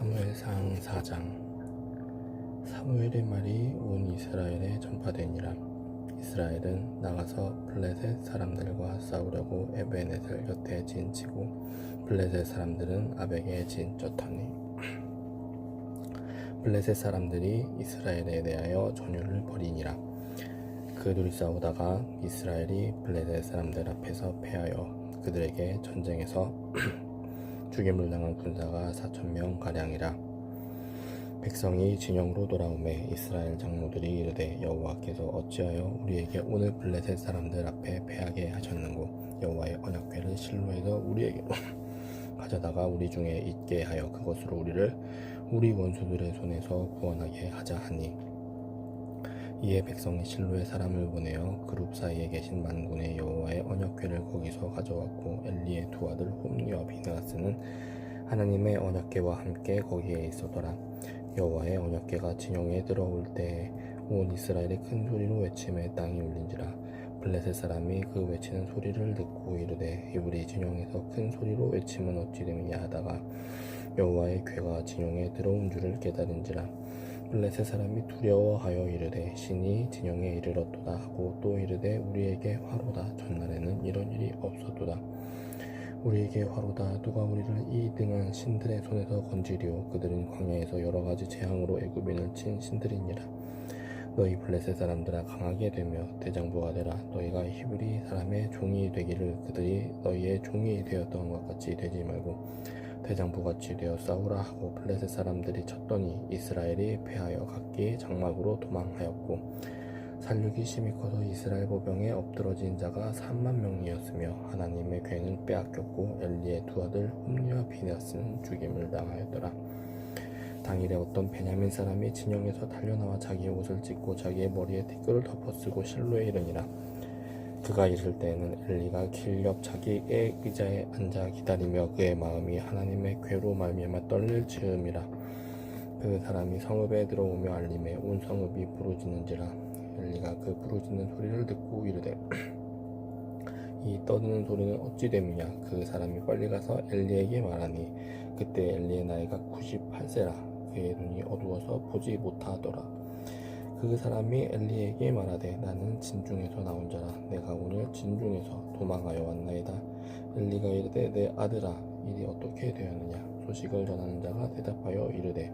사무엘상 4장. 사무엘의 말이 온 이스라엘에 전파되니라. 이스라엘은 나가서 블레셋 사람들과 싸우려고 에베네셀 곁에 진치고 블레셋 사람들은 아벡에 진쩌더니 블레셋 사람들이 이스라엘에 대하여 전율을 벌이니라. 그들이 싸우다가 이스라엘이 블레셋 사람들 앞에서 패하여 그들에게 전쟁에서 죽임을 당한 군사가 4,000명 가량이라. 백성이 진영으로 돌아오매 이스라엘 장로들이 이르되 여호와께서 어찌하여 우리에게 오늘 블레셋 사람들 앞에 패하게 하셨는고 여호와의 언약궤를 실로에서 우리에게로 가져다가 우리 중에 있게 하여 그것으로 우리를 우리 원수들의 손에서 구원하게 하자 하니, 이에 백성이 실로에 사람을 보내어 그룹 사이에 계신 만군의 여호와의 언약궤를 거기서 가져왔고 엘리의 두 아들 홈니와 비느하스는 하나님의 언약궤와 함께 거기에 있었더라. 여호와의 언약궤가 진영에 들어올 때에 온 이스라엘이 큰 소리로 외침에 땅이 울린지라. 블레셋 사람이 그 외치는 소리를 듣고 이르되 우리 진영에서 큰 소리로 외침은 어찌 됨이냐 하다가 여호와의 궤가 진영에 들어온 줄을 깨달은지라. 블레셋 사람이 두려워하여 이르되 신이 진영에 이르렀도다 하고 또 이르되 우리에게 화로다. 전날에는 이런 일이 없었도다. 우리에게 화로다. 누가 우리를 이 등한 신들의 손에서 건지리오. 그들은 광야에서 여러가지 재앙으로 애굽인을 친 신들이니라. 너희 블레셋 사람들아 강하게 되며 대장부가 되라. 너희가 히브리 사람의 종이 되기를 그들이 너희의 종이 되었던 것 같이 되지 말고 대장부같이 되어 싸우라 하고 블레셋 사람들이 쳤더니 이스라엘이 패하여 각기 장막으로 도망하였고 살육이 심히 커서 이스라엘 보병에 엎드러진 자가 30,000명이었으며 하나님의 궤는 빼앗겼고 엘리의 두 아들 홈니와 비느하스는 죽임을 당하였더라. 당일에 어떤 베냐민 사람이 진영에서 달려나와 자기의 옷을 찢고 자기의 머리에 티끌을 덮어쓰고 실로에 이르니라. 그가 이를 때에는 엘리가 길 옆 자기의 의자에 앉아 기다리며 그의 마음이 하나님의 궤로 말미암아 떨릴 즈음이라. 그 사람이 성읍에 들어오며 알림에 온 성읍이 부르짖는지라. 엘리가 그 부르짖는 소리를 듣고 이르되 이 떠드는 소리는 어찌 됨이냐. 그 사람이 빨리 가서 엘리에게 말하니 그때 엘리의 나이가 98세라. 그의 눈이 어두워서 보지 못하더라. 그 사람이 엘리에게 말하되 나는 진중에서 나온 자라. 내가 오늘 진중에서 도망하여 왔나이다. 엘리가 이르되 내 아들아 일이 어떻게 되었느냐. 소식을 전하는 자가 대답하여 이르되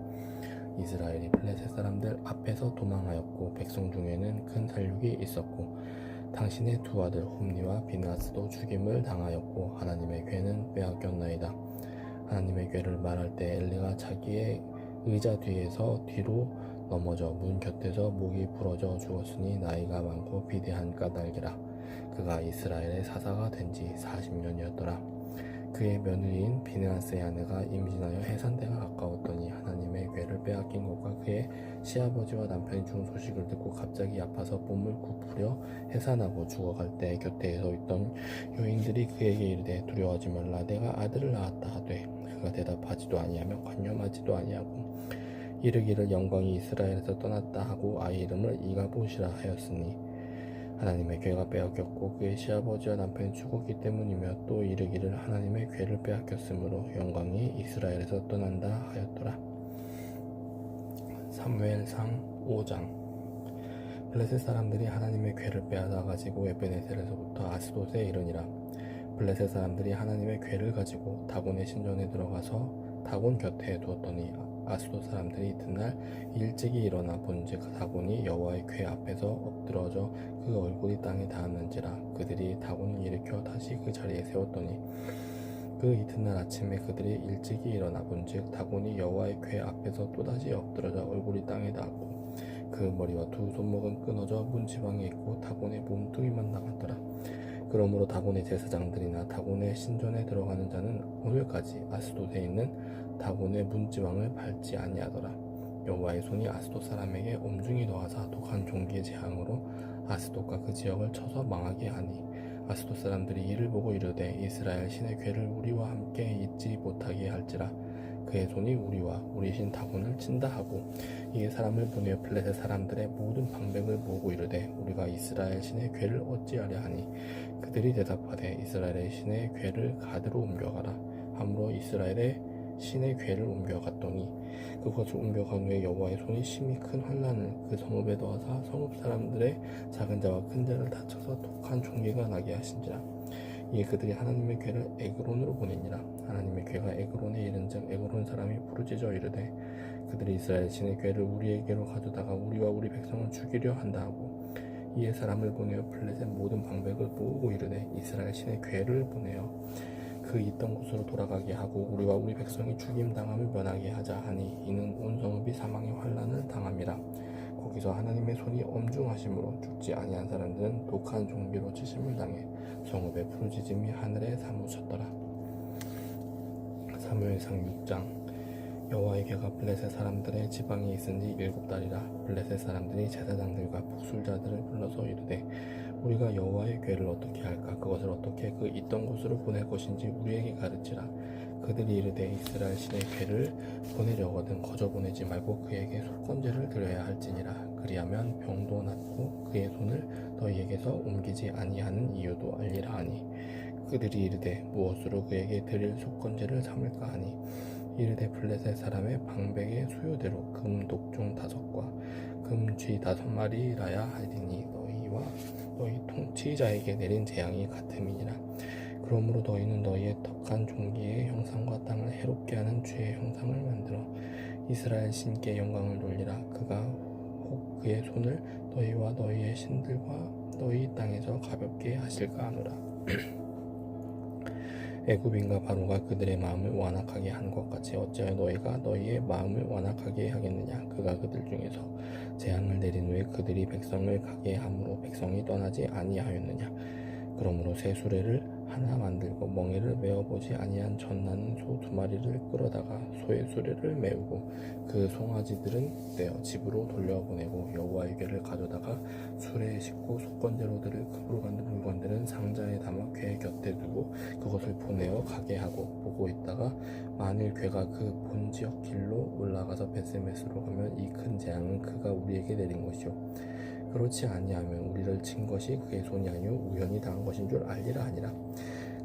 이스라엘이 블레셋 사람들 앞에서 도망하였고 백성 중에는 큰 살육이 있었고 당신의 두 아들 홈니와 비느하스도 죽임을 당하였고 하나님의 궤는 빼앗겼나이다. 하나님의 궤를 말할 때 엘리가 자기의 의자 뒤에서 뒤로 넘어져 문 곁에서 목이 부러져 죽었으니 나이가 많고 비대한 까닭이라. 그가 이스라엘의 사사가 된 지 40년이었더라. 그의 며느리인 비느하스의 아내가 임신하여 해산대가 가까웠더니 하나님의 궤를 빼앗긴 것과 그의 시아버지와 남편이 죽은 소식을 듣고 갑자기 아파서 몸을 굽으려 해산하고 죽어갈 때 곁에 서 있던 여인들이 그에게 이르되 두려워하지 말라. 내가 아들을 낳았다 하되 그가 대답하지도 아니하며 관념하지도 아니하고 이르기를 영광이 이스라엘에서 떠났다 하고 아이 이름을 이가봇이라 하였으니 하나님의 궤가 빼앗겼고 그의 시아버지와 남편이 죽었기 때문이며 또 이르기를 하나님의 궤를 빼앗겼으므로 영광이 이스라엘에서 떠난다 하였더라. 사무엘상 5장. 블레셋 사람들이 하나님의 궤를 빼앗아 가지고 에베네셀에서부터 아스돗에 이르니라. 블레셋 사람들이 하나님의 궤를 가지고 다곤의 신전에 들어가서 다곤 곁에 두었더니 아스돗 사람들이 이튿날 일찍이 일어나 본즉 다곤이 여호와의 궤 앞에서 엎드러져 그 얼굴이 땅에 닿았는지라. 그들이 다곤을 일으켜 다시 그 자리에 세웠더니 그 이튿날 아침에 그들이 일찍이 일어나 본즉 다곤이 여호와의 궤 앞에서 또다시 엎드러져 얼굴이 땅에 닿았고 그 머리와 두 손목은 끊어져 문지방에 있고 다곤의 몸뚱이만 남았더라. 그러므로 다곤의 제사장들이나 다곤의 신전에 들어가는 자는 오늘까지 아스돗에 있는 다곤의 문지방을 밟지 아니하더라. 여호와의 손이 아스돗 사람에게 엄중히 더하사 독한 종기의 재앙으로 아스돗과 그 지역을 쳐서 망하게 하니 아스돗 사람들이 이를 보고 이르되 이스라엘 신의 궤를 우리와 함께 잊지 못하게 할지라. 그의 손이 우리와 우리 신 다곤을 친다 하고 이 사람을 보내어 블레셋 사람들의 모든 방백을 모으고 이르되 우리가 이스라엘 신의 궤를 어찌하려 하니 그들이 대답하되 이스라엘의 신의 궤를 가드로 옮겨가라. 함으로 이스라엘의 신의 궤를 옮겨갔더니 그것을 옮겨간 후에 여호와의 손이 심히 큰 환난을 그 성읍에 넣어서 성읍 사람들의 작은 자와 큰 자를 다쳐서 독한 종기가 나게 하신지라. 이에 그들이 하나님의 궤를 에그론으로 보내니라. 하나님의 궤가 에그론에 이른즉 에그론 사람이 부르짖어 이르되 그들이 이스라엘 신의 궤를 우리에게로 가져다가 우리와 우리 백성을 죽이려 한다 하고 이에 사람을 보내어 블레셋 모든 방백을 모으고 이르되 이스라엘 신의 궤를 보내어 그 있던 곳으로 돌아가게 하고 우리와 우리 백성이 죽임당함을 면하게 하자 하니 이는 온 성읍이 사망의 환난을 당함이라. 거기서 하나님의 손이 엄중하심으로 죽지 아니한 사람들은 독한 종기로 치심을 당해 성읍의 부르짖음이 하늘에 사무쳤더라. 사무엘상 6장. 여호와의 궤가 블레셋 사람들의 지방에 있은지 7달이라. 블레셋 사람들이 제사장들과 복술자들을 불러서 이르되 우리가 여호와의 궤를 어떻게 할까? 그것을 어떻게 그 있던 곳으로 보낼 것인지 우리에게 가르치라. 그들이 이르되 이스라엘 신의 궤를 보내려거든 거저 보내지 말고 그에게 속건제를 드려야 할지니라. 그리하면 병도 낫고 그의 손을 너희에게서 옮기지 아니하는 이유도 알리라 하니 그들이 이르되 무엇으로 그에게 드릴 속건제를 삼을까 하니 이르되 블레셋 사람의 방백의 수요대로 금 독종 5과 금 쥐 5마리라야 하리니 너희와 너희 통치자에게 내린 재앙이 같음이니라. 그러므로 너희는 너희의 덕한 종기의 형상과 땅을 해롭게 하는 쥐의 형상을 만들어 이스라엘 신께 영광을 돌리라. 그가 혹 그의 손을 너희와 너희의 신들과 너희 땅에서 가볍게 하실까 하노라. 애굽인과 바로가 그들의 마음을 완악하게 한 것 같이 어찌하여 너희가 너희의 마음을 완악하게 하겠느냐. 그가 그들 중에서 재앙을 내린 후에 그들이 백성을 가게 함으로 백성이 떠나지 아니하였느냐. 그러므로 새 수레를 하나 만들고 멍에를 메어보지 아니한 젖나는 소 2마리를 끌어다가 소의 수레를 메우고 그 송아지들은 떼어 집으로 돌려보내고 여호와의 궤를 가져다가 수레에 싣고 속건제로 들을 급으로 간는 물건들은 상자에 담아 궤 곁에 두고 그것을 보내어 가게 하고 보고 있다가 만일 궤가 그 본지역 길로 올라가서 베세메스로 가면 이 큰 재앙은 그가 우리에게 내린 것이요 그렇지 아니하면 우리를 친 것이 그의 손이 아니요 우연히 당한 것인 줄 알리라 하니라.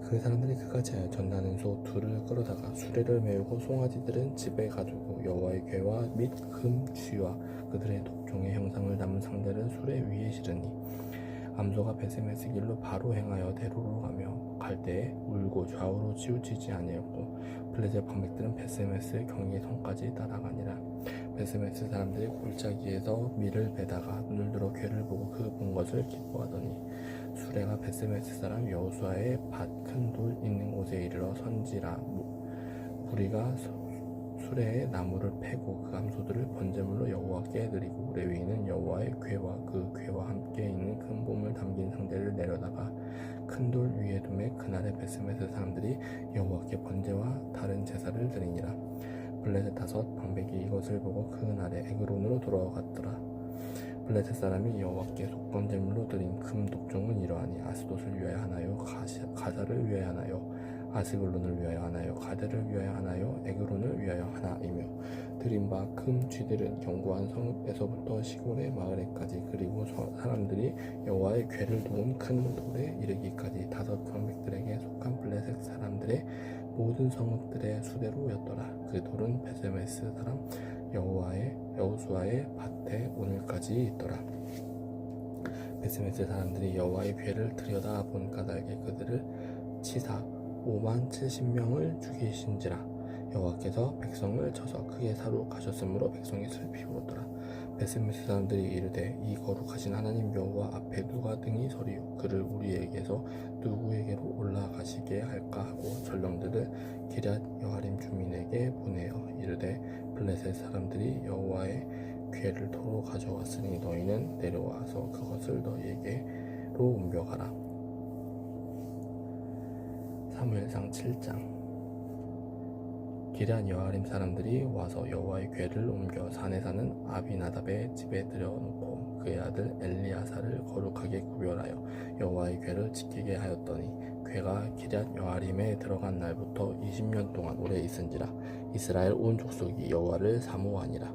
그 사람들이 그같이 하여 젖나는 소 2를 끌어다가 수레를 메우고 송아지들은 집에 가두고 여호와의 궤와 및 금 쥐와 그들의 독종의 형상을 담은 상자를 수레 위에 실으니 암소가 베세메스 길로 바로 행하여 대로로 가며 갈 때에 울고 좌우로 치우치지 아니하였고 블레셋 방백들은 베세메스 경계선까지 따라가니라. 베세메스 사람들이 골짜기에서 밀을 베다가 눈을 들어 궤를 보고 그 본 것을 기뻐하더니 수레가 베세메스 사람 여호수아의 밭 큰 돌 있는 곳에 이르러 선지라. 무리가 수레에 나무를 패고 그 암소들을 번제물로 여호와께 드리고 레위인은 여호와의 궤와 그 궤와 함께 있는 큰 봄을 담긴 상대를 내려다가 큰 돌 위에 두매 그날에 베세메스 사람들이 여호와께 번제와 다른 제사를 드리니라. 블레셋 5 방백이 이것을 보고 그날에 에그론으로 돌아갔더라. 블레셋 사람이 여호와께 속건제물로 드린 금 독종은 이러하니 아스돗을 위하여 하나요 가사를 위하여 하나요 아스글론을 위하여 하나요 가데를 위하여 하나요 에그론을 위하여 하나이며 드린 바 금 쥐들은 견고한 성읍에서부터 시골의 마을에까지 그리고 사람들이 여호와의 궤를 도운 큰 돌에 이르기까지 5 방백들에게 속한 블레셋 사람들의 모든 성읍들의 수대로였더라. 그 돌은 베세메스 사람 여호수아의 밭에 오늘까지 있더라. 베세메스 사람들이 여호와의 궤를 들여다본 까닭에 그들을 치사 5만 70명을 죽이신지라. 여호와께서 백성을 쳐서 크게 사로가셨으므로 백성이 슬피 울었더라. 베세메스 사람들이 이르되 이 거룩하신 하나님 여호와 앞에 누가 등이 서리요 그를 우리에게서 누구에게로 올라가시게 할까 하고 전령들을 기럇 여아림 주민에게 보내어 이르되 블레셋 사람들이 여호와의 궤를 도로 가져왔으니 너희는 내려와서 그것을 너희에게로 옮겨가라. 사무엘상 7장. 기럇 여아림 사람들이 와서 여호와의 궤를 옮겨 산에 사는 아비나답의 집에 들여놓고 그의 아들 엘리야사를 거룩하게 구별하여 여호와의 궤를 지키게 하였더니 궤가 기럇 여아림에 들어간 날부터 20년 동안 오래 있은지라. 이스라엘 온 족속이 여호와를 사모하니라.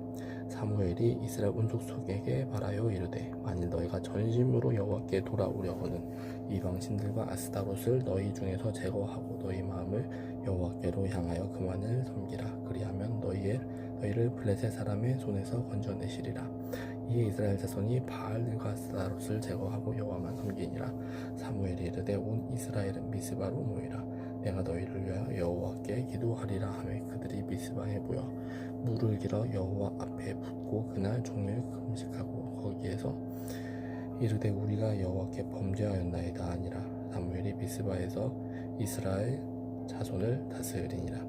사무엘이 이스라엘 온 족속에게 말하여 이르되 만일 너희가 전심으로 여호와께 돌아오려거든 이방 신들과 아스타롯을 너희 중에서 제거하고 너희 마음을 여호와께로 향하여 그만을 섬기라. 그리하면 너희를 블레셋 사람의 손에서 건져내시리라. 이에 이스라엘 자손이 바알과 아스타롯을 제거하고 여호와만 섬기니라. 사무엘이 이르되 온 이스라엘은 미스바로 모이라. 내가 너희를 위하여 여호와께 기도하리라 하며 그들이 미스바에 모여 물을 길어 여호와 앞에 붓고 그날 종일 금식하고 거기에서 이르되 우리가 여호와께 범죄하였나이다 하니라. 사무엘이 미스바에서 이스라엘 자손을 다스리니라.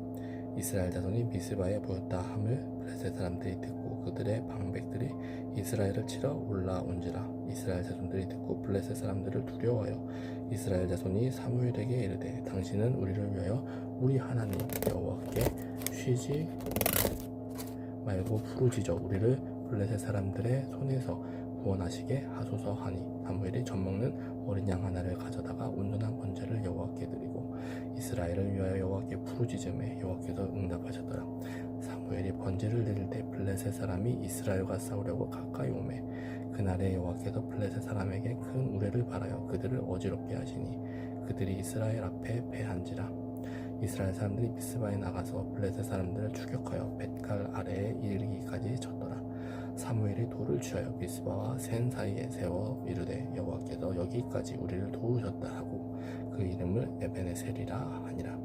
이스라엘 자손이 미스바에 모였다 함을 블레셋 사람들이 듣고 그들의 방백들이 이스라엘을 치러 올라온지라. 이스라엘 자손들이 듣고 블레셋 사람들을 두려워하여 이스라엘 자손이 사무엘에게 이르되 당신은 우리를 위하여 우리 하나님 여호와께 쉬지 말고 부르짖어 우리를 블레셋 사람들의 손에서 구원하시게 하소서 하니 사무엘이 젖먹는 어린 양 하나를 가져다가 온전한 번제를 여호와께 드리고 이스라엘을 위하여 여호와께 부르짖음에 여호와께서 응답하셨더라. 사무엘이 번제를 드릴 때 블레셋 사람이 이스라엘과 싸우려고 가까이 오매 그날에 여호와께서 블레셋 사람에게 큰 우레를 발하여 그들을 어지럽게 하시니 그들이 이스라엘 앞에 패한지라. 이스라엘 사람들이 미스바에 나가서 블레셋 사람들을 추격하여 벳갈 아래에 이르기까지 쳤더라. 사무엘이 돌을 취하여 미스바와 센 사이에 세워 이르되 여호와께서 여기까지 우리를 도우셨다 하고 그 이름을 에베네셀이라 하니라.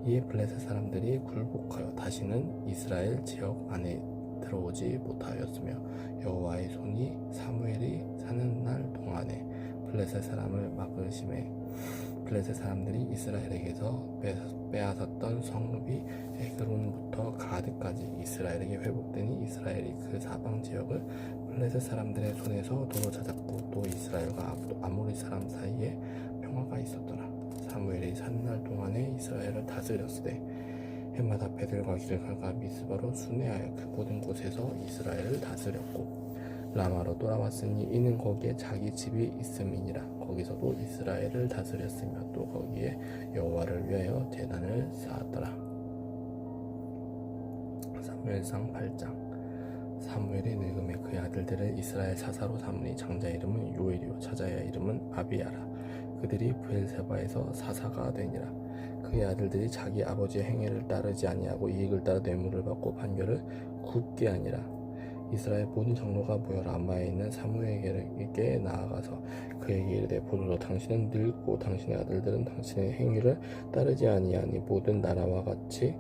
이에 블레셋 사람들이 굴복하여 다시는 이스라엘 지역 안에 들어오지 못하였으며 여호와의 손이 사무엘이 사는 날 동안에 블레셋 사람을 막으심에 블레셋 사람들이 이스라엘에게서 빼앗았던 성읍이 에그론부터 가드까지 이스라엘에게 회복되니 이스라엘이 그 사방 지역을 블레셋 사람들의 손에서 도로찾았고 또 이스라엘과 아모리 사람 사이에 평화가 있었더라. 사무엘이 사는 날 동안에 이스라엘을 다스렸으되 해마다 베들과 길갈과 미스바로 순회하여 그 모든 곳에서 이스라엘을 다스렸고 라마로 돌아왔으니 이는 거기에 자기 집이 있음이니라. 거기서도 이스라엘을 다스렸으며 또 거기에 여호와를 위하여 제단을 쌓았더라. 사무엘상 8장. 사무엘이 늙음에 그의 아들들을 이스라엘 사사로 삼으니 장자 이름은 요엘이요 차자의 이름은 아비야라. 그들이 브엘세바에서 사사가 되니라. 그의 아들들이 자기 아버지의 행위를 따르지 아니하고 이익을 따라 뇌물을 받고 판결을 굽게 하니라. 이스라엘 모든 장로가 모여 라마에 있는 사무엘에게 나아가서 그에게 이르되 보소서 당신은 늙고 당신의 아들들은 당신의 행위를 따르지 아니하니 모든 나라와 같이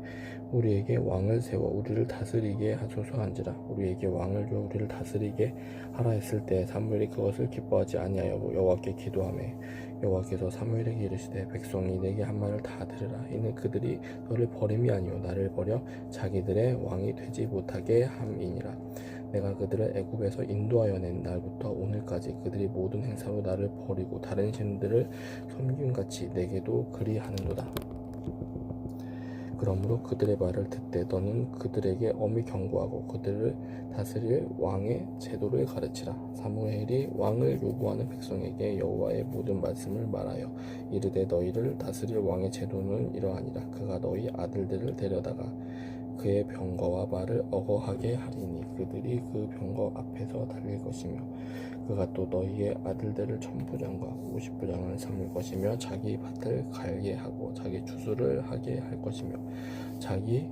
우리에게 왕을 세워 우리를 다스리게 하소서 한지라. 우리에게 왕을 줘 우리를 다스리게 하라 했을 때 사무엘이 그것을 기뻐하지 아니하여 여호와께 기도하매 여호와께서 사무엘에게 이르시되 백성이 내게 한 말을 다 들으라. 이는 그들이 너를 버림이 아니요 나를 버려 자기들의 왕이 되지 못하게 함이니라. 내가 그들을 애굽에서 인도하여 낸 날부터 오늘까지 그들이 모든 행사로 나를 버리고 다른 신들을 섬김같이 내게도 그리하는도다. 그러므로 그들의 말을 듣되 너는 그들에게 엄히 경고하고 그들을 다스릴 왕의 제도를 가르치라. 사무엘이 왕을 요구하는 백성에게 여호와의 모든 말씀을 말하여 이르되 너희를 다스릴 왕의 제도는 이러하니라. 그가 너희 아들들을 데려다가 그의 병거와 말을 어거하게 하리니 그들이 그 병거 앞에서 달릴 것이며 그가 또 너희의 아들들을 1000부장과 50부장을 삼을 것이며 자기 밭을 갈게 하고 자기 추수를 하게 할 것이며 자기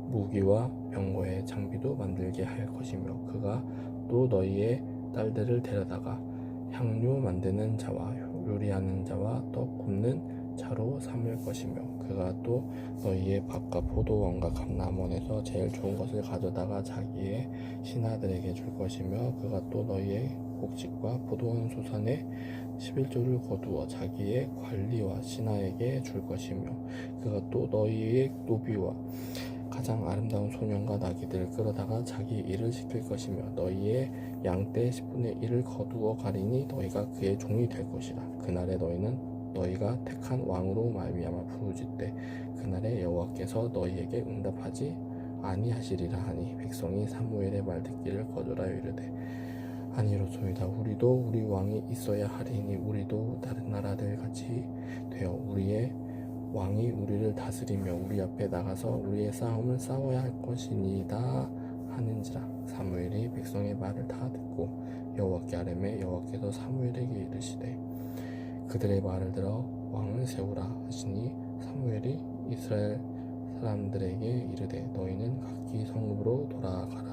무기와 병거의 장비도 만들게 할 것이며 그가 또 너희의 딸들을 데려다가 향료 만드는 자와 요리하는 자와 떡 굽는 자로 삼을 것이며 그가 또 너희의 밭과 포도원과 감람원에서 제일 좋은 것을 가져다가 자기의 신하들에게 줄 것이며 그가 또 너희의 곡식과 포도원 소산의 11조를 거두어 자기의 관리와 신하에게 줄 것이며 그가 또 너희의 노비와 가장 아름다운 소년과 나귀들을 끌어다가 자기 일을 시킬 것이며 너희의 양떼 10분의 1을 거두어 가리니 너희가 그의 종이 될 것이라. 그날에 너희는 너희가 택한 왕으로 말미암아 부르짖되 그날에 여호와께서 너희에게 응답하지 아니하시리라 하니 백성이 사무엘의 말 듣기를 거절하여 이르되 아니로소이다. 우리도 우리 왕이 있어야 하리니 우리도 다른 나라들 같이 되어 우리의 왕이 우리를 다스리며 우리 앞에 나가서 우리의 싸움을 싸워야 할 것이니이다 하는지라. 사무엘이 백성의 말을 다 듣고 여호와께 아뢰매 여호와께서 사무엘에게 이르시되 그들의 말을 들어 왕을 세우라 하시니 사무엘이 이스라엘 사람들에게 이르되 너희는 각기 성읍으로 돌아가라.